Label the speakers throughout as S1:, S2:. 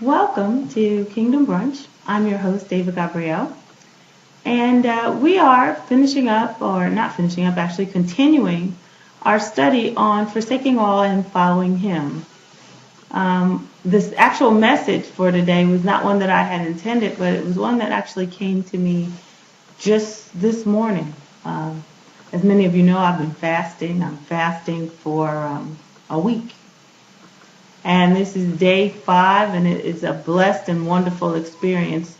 S1: Welcome to Kingdom Brunch. I'm your host, Ava Gabrielle. And we are finishing up, or not finishing up, actually continuing our study on forsaking all and following Him. This actual message for today was not one that I had intended, but it was one that actually came to me just this morning. As many of you know, I've been fasting. I'm fasting for a week. And this is day 5, and it is a blessed and wonderful experience.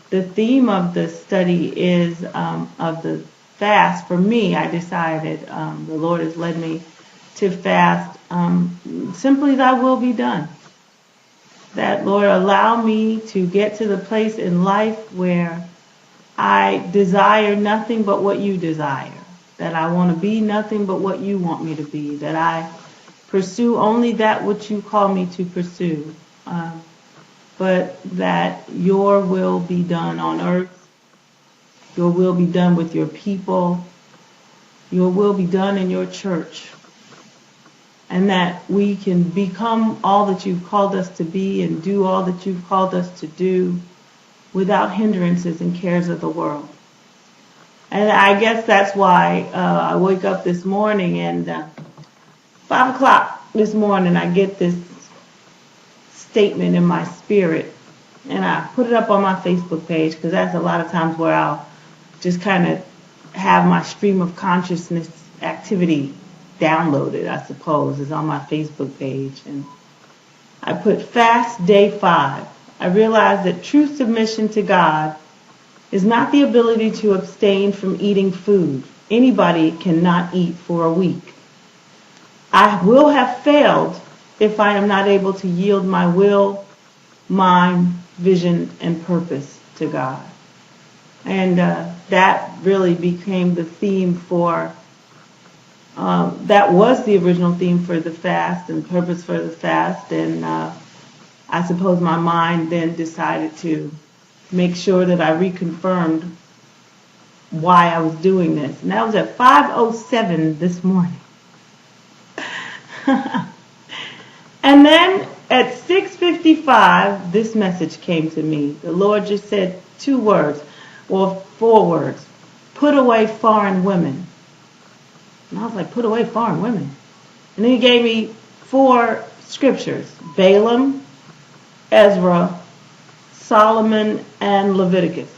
S1: The theme of the study is of the fast. For me, I decided the Lord has led me to fast simply thy will be done. That, Lord, allow me to get to the place in life where I desire nothing but what you desire. That I want to be nothing but what you want me to be. That I pursue only that which you call me to pursue. But that your will be done on earth. Your will be done with your people. Your will be done in your church. And that we can become all that you've called us to be and do all that you've called us to do without hindrances and cares of the world. And I guess that's why I wake up this morning and 5 o'clock this morning I get this statement in my spirit, and I put it up on my Facebook page because that's a lot of times where I'll just kind of have my stream of consciousness activity downloaded, I suppose, is on my Facebook page. And I put fast day 5. I realized that true submission to God is not the ability to abstain from eating food. Anybody cannot eat for a week. I will have failed if I am not able to yield my will, mind, vision, and purpose to God. And that really became the theme for, that was the original theme for the fast and purpose for the fast. And I suppose my mind then decided to make sure that I reconfirmed why I was doing this. And that was at 5:07 this morning. And then at 6:55, this message came to me. The Lord just said 2 words, or 4 words. Put away foreign women. And I was like, put away foreign women. And then He gave me 4 scriptures. Balaam, Ezra, Solomon, and Leviticus.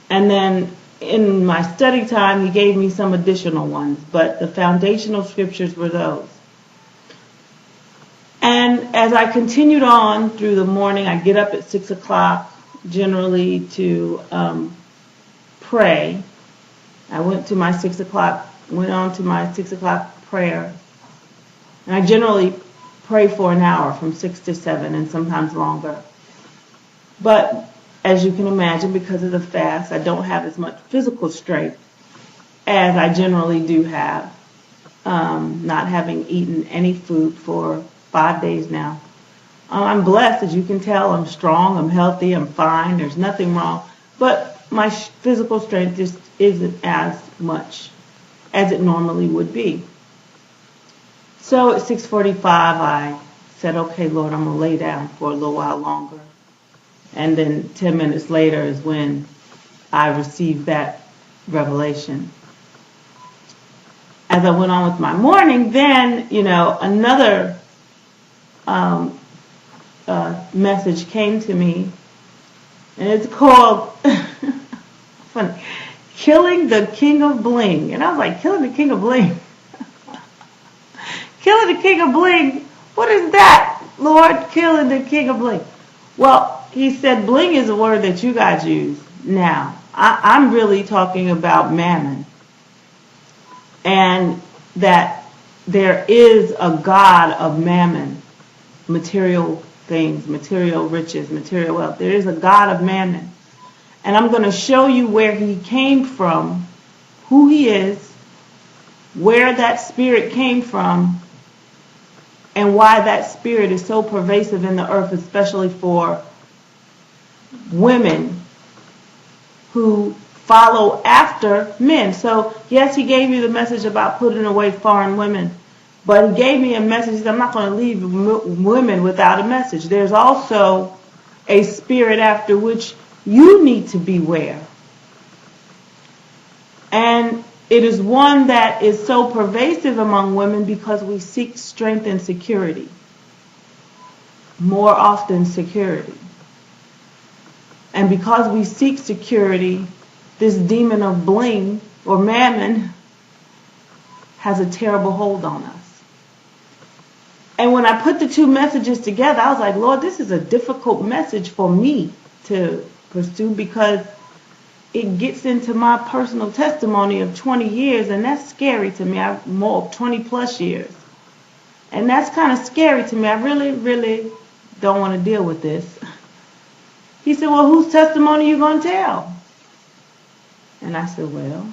S1: And then in my study time, He gave me some additional ones, but the foundational scriptures were those. And as I continued on through the morning, I get up at 6 o'clock generally to pray. I went on to my 6 o'clock prayer. And I generally pray for an hour from 6 to 7 and sometimes longer. But as you can imagine, because of the fast, I don't have as much physical strength as I generally do have, not having eaten any food for 5 days now. I'm blessed, as you can tell. I'm strong, I'm healthy, I'm fine, there's nothing wrong. But my physical strength just isn't as much as it normally would be. So at 6:45, I said, okay, Lord, I'm going to lay down for a little while longer. And then 10 minutes later is when I received that revelation. As I went on with my morning, then, another message came to me. And it's called, funny, Killing the King of Bling. And I was like, killing the King of Bling? Killing the King of Bling? What is that, Lord? Killing the King of Bling. Well, He said bling is a word that you guys use now. I'm really talking about mammon. And that there is a God of mammon, material things, material riches, material wealth. There is a God of mammon. And I'm going to show you where He came from, who He is, where that spirit came from, and why that spirit is so pervasive in the earth, especially for women who follow after men. So, yes, He gave you the message about putting away foreign women. But he gave me a message that I'm not going to leave women without a message. There's also a spirit after which you need to beware. And it is one that is so pervasive among women because we seek strength and security. More often security. And because we seek security, this demon of bling or mammon has a terrible hold on us. And when I put the two messages together, I was like, Lord, this is a difficult message for me to pursue because it gets into my personal testimony of 20 years, and that's scary to me. I'm more 20 plus years. And that's kind of scary to me. I really, really don't want to deal with this. He said, well, whose testimony are you going to tell? And I said, well,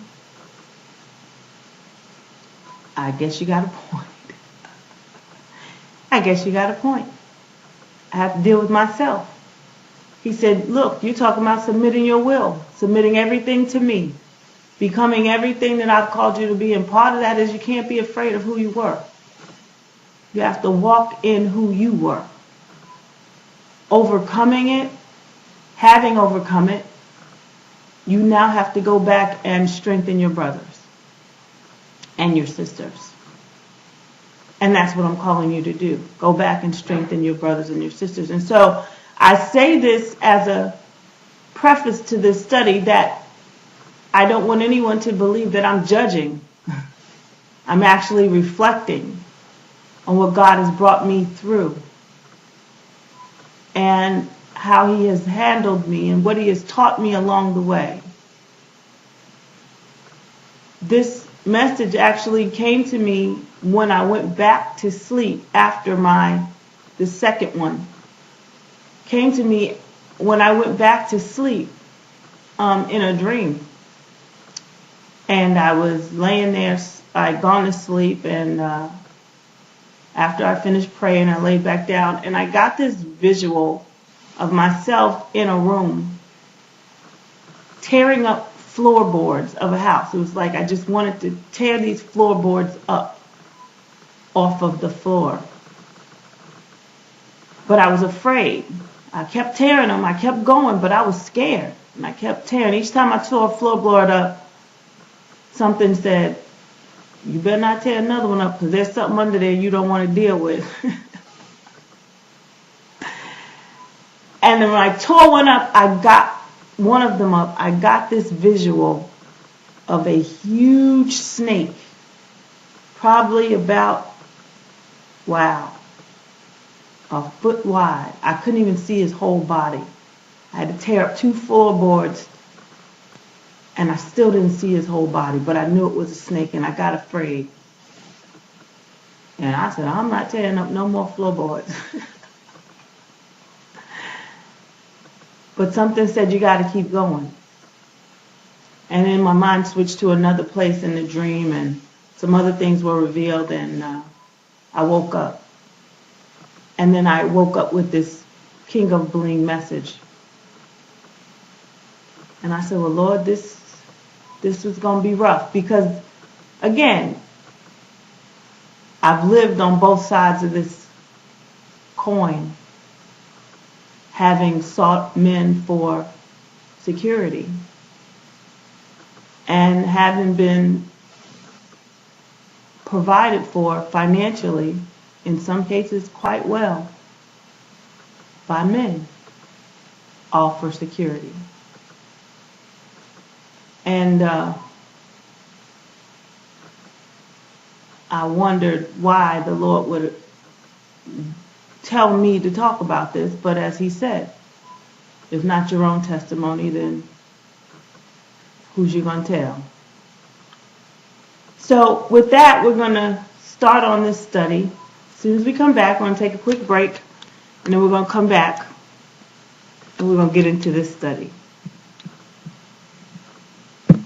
S1: I guess you got a point. I guess you got a point. I have to deal with myself. He said, look, you're talking about submitting your will, submitting everything to me, becoming everything that I've called you to be. And part of that is you can't be afraid of who you were. You have to walk in who you were. Overcoming it, having overcome it, you now have to go back and strengthen your brothers and your sisters. And that's what I'm calling you to do. Go back and strengthen your brothers and your sisters. And so I say this as a preface to this study that I don't want anyone to believe that I'm judging. I'm actually reflecting on what God has brought me through and how he has handled me and what he has taught me along the way. This message actually came to me when I went back to sleep after the second one. Came to me when I went back to sleep in a dream. And I was laying there, I'd gone to sleep, and after I finished praying, I laid back down, and I got this visual of myself in a room tearing up floorboards of a house. It was like I just wanted to tear these floorboards up off of the floor. But I was afraid. I kept tearing them. I kept going, but I was scared. And I kept tearing. Each time I tore a floorboard up, something said, you better not tear another one up because there's something under there you don't want to deal with. And then when I tore one up, I got one of them up. I got this visual of a huge snake, probably about, a foot wide. I couldn't even see his whole body. I had to tear up 2 floorboards, and I still didn't see his whole body, but I knew it was a snake, and I got afraid. And I said, I'm not tearing up no more floorboards. But something said, you got to keep going. And then my mind switched to another place in the dream, and some other things were revealed, and I woke up. And then I woke up with this King of Bling message. And I said, well, Lord, this was going to be rough. Because, again, I've lived on both sides of this coin, having sought men for security and having been provided for financially, in some cases quite well, by men, all for security. And I wondered why the Lord would tell me to talk about this, but as he said, if not your own testimony, then who's you going to tell? So with that, we're going to start on this study. As soon as we come back, we're going to take a quick break, and then we're going to come back, and we're going to get into this study.